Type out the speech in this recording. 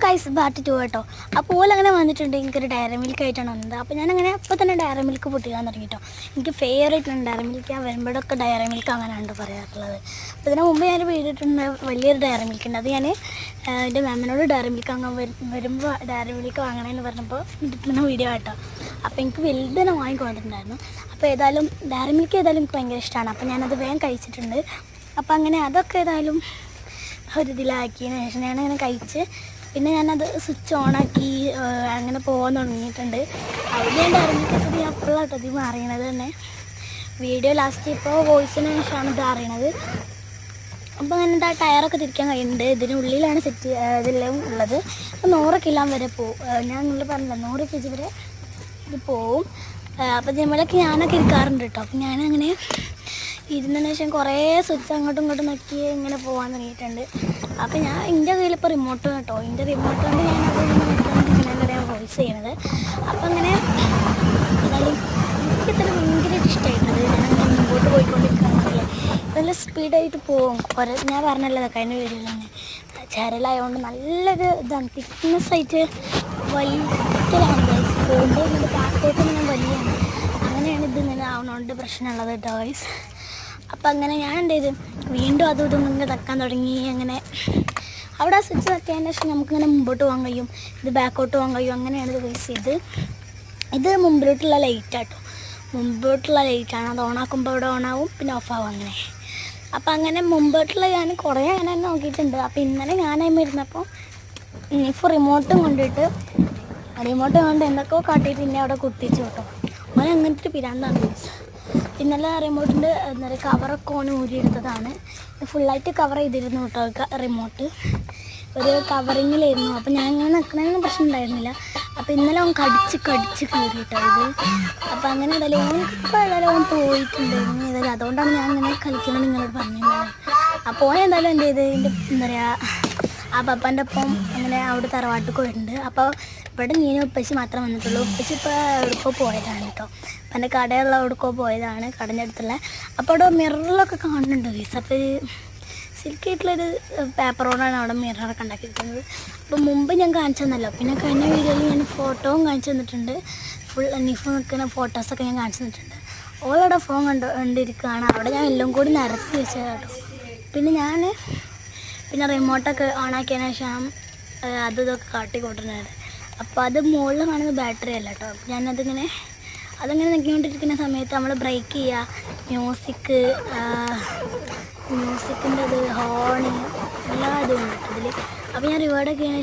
Guys part 2 കേട്ടോ. അപ്പോൾ ഓലങ്ങനെ വന്നിട്ടുണ്ട്. എനിക്കൊരു ഡയറി മിൽക്ക് ആയിട്ടാണ് വന്നത്. അപ്പോൾ ഞാനങ്ങനെ അപ്പോൾ തന്നെ ഡയറി മിൽക്ക് പൊട്ടിക്കാൻ തുടങ്ങി കേട്ടോ. എനിക്ക് ഫേവറേറ്റ് ആണ് ഡയറി മിൽക്ക്. ഞാൻ വരുമ്പോഴൊക്കെ ഡയറി മിൽക്ക് അങ്ങനെയാണ് പറയാറുള്ളത്. അപ്പോൾ ഇതിന് മുമ്പ് ഞാൻ വീടിട്ടുണ്ട് വലിയൊരു ഡയറി മിൽക്ക് ഉണ്ട്. അത് ഞാൻ എൻ്റെ മാമിനോട് ഡയറി മിൽക്ക് വാങ്ങാൻ വരുമ്പോൾ ഡയറി മിൽക്ക് വാങ്ങണമെന്ന് പറഞ്ഞപ്പോൾ ഇടുന്ന വീഡിയോ കേട്ടോ. അപ്പോൾ എനിക്ക് വലുത് തന്നെ വാങ്ങിക്കൊണ്ടിട്ടുണ്ടായിരുന്നു. അപ്പോൾ ഏതായാലും ഡയറി മിൽക്ക് എനിക്ക് ഭയങ്കര ഇഷ്ടമാണ്. അപ്പോൾ ഞാനത് വേഗം കഴിച്ചിട്ടുണ്ട്. അപ്പോൾ അങ്ങനെ അതൊക്കെ ഏതായാലും ഒരിതിലാക്കിയതിന് ശേഷം ഞാനങ്ങനെ കഴിച്ച് പിന്നെ ഞാനത് സ്വിച്ച് ഓണാക്കി അങ്ങനെ പോകാൻ തുടങ്ങിയിട്ടുണ്ട്. അവിടെ ഞാൻ ഇറങ്ങിയിട്ട് ഞാൻ അപ്പോഴാട്ടോ ഇത് അറിയണത് തന്നെ. വീഡിയോ ലാസ്റ്റ് ഇപ്പോൾ വോയിസിന് ശേഷമാണ് ഇത് അറിയണത്. അപ്പോൾ അങ്ങനെ ആ ടയറൊക്കെ തിരിക്കാൻ കഴിയുന്നുണ്ട്. ഇതിനുള്ളിലാണ് സെറ്റ് ഇതെല്ലാം ഉള്ളത്. അപ്പോൾ 100 കിലോ വരെ പോവും. ഞാൻ നിങ്ങൾ പറഞ്ഞില്ല 100 kg വരെ ഇത് പോവും. അപ്പോൾ നമ്മളൊക്കെ ഞാനൊക്കെ ഇരിക്കാറുണ്ട് കേട്ടോ. അപ്പോൾ ഞാനങ്ങനെ ഇരുന്നതിന് ശേഷം കുറേ സ്വിച്ച് അങ്ങോട്ടും ഇങ്ങോട്ടും നോക്കി ഇങ്ങനെ പോകാൻ തുടങ്ങിയിട്ടുണ്ട്. അപ്പോൾ ഞാൻ എൻ്റെ കയ്യിൽ ഇപ്പോൾ റിമോട്ട് കേട്ടോ. എൻ്റെ റിമോട്ട് കൊണ്ട് ഞാൻ വോയിസ് ചെയ്യണത്. അപ്പോൾ അങ്ങനെ എന്തായാലും എനിക്കിത്ര ഭയങ്കര ഇഷ്ടമായിട്ടത്. ഞാനങ്ങനെ മുമ്പോട്ട് പോയിക്കൊണ്ടിരിക്കുകയാണെങ്കിലേ നല്ല സ്പീഡായിട്ട് പോകും. ഞാൻ പറഞ്ഞല്ലോ കഴിഞ്ഞ വീഡിയോയിൽ തന്നെ ചരലായതുകൊണ്ട് നല്ലൊരു ഇതാണ്, തിക്നെസ്സായിട്ട് വലിക്കലാണ് പോകുമ്പോൾ ഇങ്ങനെ ബാക്കോട്ട് ഇങ്ങനെ വലിയാണ്. അങ്ങനെയാണ് ഇത് ഇങ്ങനെ ആവുന്നതുകൊണ്ട് പ്രശ്നമുള്ളത് കേട്ടോ ഗൈസ്. അപ്പം അങ്ങനെ ഞാൻ എന്ത് ചെയ്ത് വീണ്ടും അതും ഇതും ഇങ്ങനെ തക്കാൻ തുടങ്ങി. അങ്ങനെ അവിടെ ആ സ്വിച്ച് തക്കിയതിന് ശേഷം നമുക്കിങ്ങനെ മുമ്പോട്ട് പോകാൻ കഴിയും, ഇത് ബാക്കോട്ട് പോകാൻ കഴിയും. അങ്ങനെയാണ് ഇത് യൂസ് ചെയ്ത്. ഇത് മുമ്പിലോട്ടുള്ള ലൈറ്റാട്ടോ, മുമ്പോട്ടുള്ള ലൈറ്റാണ്. അത് ഓണാക്കുമ്പോൾ ഇവിടെ ഓണാവും, പിന്നെ ഓഫാവും അങ്ങനെ. അപ്പം അങ്ങനെ മുമ്പോട്ടുള്ള ഞാൻ കുറേ അങ്ങനെ നോക്കിയിട്ടുണ്ട്. അപ്പോൾ ഇന്നലെ ഞാനായി ഇരുന്നപ്പോൾ ഇപ്പോൾ റിമോട്ടും കൊണ്ടിട്ട് റിമോട്ട് കൊണ്ട് എന്തൊക്കെയോ കാട്ടിയിട്ട് പിന്നെ അവിടെ കുത്തിച്ചു കേട്ടോ. അങ്ങനെ അങ്ങനത്തെ ഒരു പിരാന്താണ് മീൻസ്. ഇന്നലെ റിമോട്ടിൻ്റെ എന്താ പറയുക കവറൊക്കെ ഓൺ ഊരിയെടുത്തതാണ്. ഫുള്ളായിട്ട് കവർ ചെയ്തിരുന്നു കേട്ടോ റിമോട്ട്. ഒരു കവറിങ്ങിലായിരുന്നു. അപ്പോൾ ഞാൻ ഇങ്ങനെ നിൽക്കണമെന്ന് പ്രശ്നം ഉണ്ടായിരുന്നില്ല. അപ്പോൾ ഇന്നലെ അവൻ കടിച്ച് കയറി കേട്ടോ ഇത്. അപ്പോൾ അങ്ങനെ ഏതായാലും ഇപ്പോൾ ഏതായാലും അവൻ പോയിട്ടുണ്ടായിരുന്നു. ഏതായാലും അതുകൊണ്ടാണ് ഞാൻ ഇങ്ങനെ കളിക്കുന്നത് നിങ്ങളോട് പറഞ്ഞിട്ടുണ്ടായത്. അപ്പോൾ എന്തായാലും എൻ്റെ ഇത് എൻ്റെ എന്താ പറയുക ആ പപ്പാൻ്റെ ഒപ്പം അങ്ങനെ അവിടെ തറവാട്ടിൽ പോയിട്ടുണ്ട്. അപ്പോൾ ഇവിടെ നീനും ഉപ്പച്ചി മാത്രം വന്നിട്ടുള്ളൂ. ഉപ്പച്ചി ഇപ്പോൾ എവിടെക്കോ പോയതാണ് കേട്ടോ. അപ്പം എൻ്റെ കടയുള്ള എവിടെക്കോ പോയതാണ്, കടൻ്റെ അടുത്തുള്ള. അപ്പോൾ അവിടെ മിററിലൊക്കെ കാണുന്നുണ്ട് ഗൈസ്. അപ്പോൾ ഒരു സിൽക്കായിട്ടുള്ളൊരു പേപ്പർ കൊണ്ടാണ് അവിടെ മിററൊക്കെ ഉണ്ടാക്കിയിരിക്കുന്നത്. അപ്പോൾ മുമ്പ് ഞാൻ കാണിച്ചു തന്നല്ലോ. പിന്നെ കഴിഞ്ഞ വീഡിയോയിൽ ഞാൻ ഫോട്ടോയും കാണിച്ചു തന്നിട്ടുണ്ട്. ഫുൾ നിഫ് നിൽക്കുന്ന ഫോട്ടോസൊക്കെ ഞാൻ കാണിച്ചു തന്നിട്ടുണ്ട്. ഓളവിടെ ഫോൺ കണ്ടിരിക്കുകയാണ്. അവിടെ ഞാൻ എല്ലാം കൂടി നിരത്തി വെച്ചത് കേട്ടോ. പിന്നെ റിമോട്ടൊക്കെ ഓണാക്കിയതിന് ശേഷം അത് ഇതൊക്കെ കാട്ടിക്കൊണ്ടിരുന്നത്. അപ്പോൾ അത് മുകളിൽ കാണുന്ന ബാറ്ററി അല്ല കേട്ടോ. ഞാനതിങ്ങനെ അതങ്ങനെ നിൽക്കിക്കൊണ്ടിരിക്കുന്ന സമയത്ത് നമ്മൾ ബ്രേക്ക് ചെയ്യുക, മ്യൂസിക്കിൻ്റെ ഇത് ഹോണ് എല്ലാ ഇതും ഉണ്ട് ഇതിൽ. അപ്പോൾ ഞാൻ റിവേർഡൊക്കെ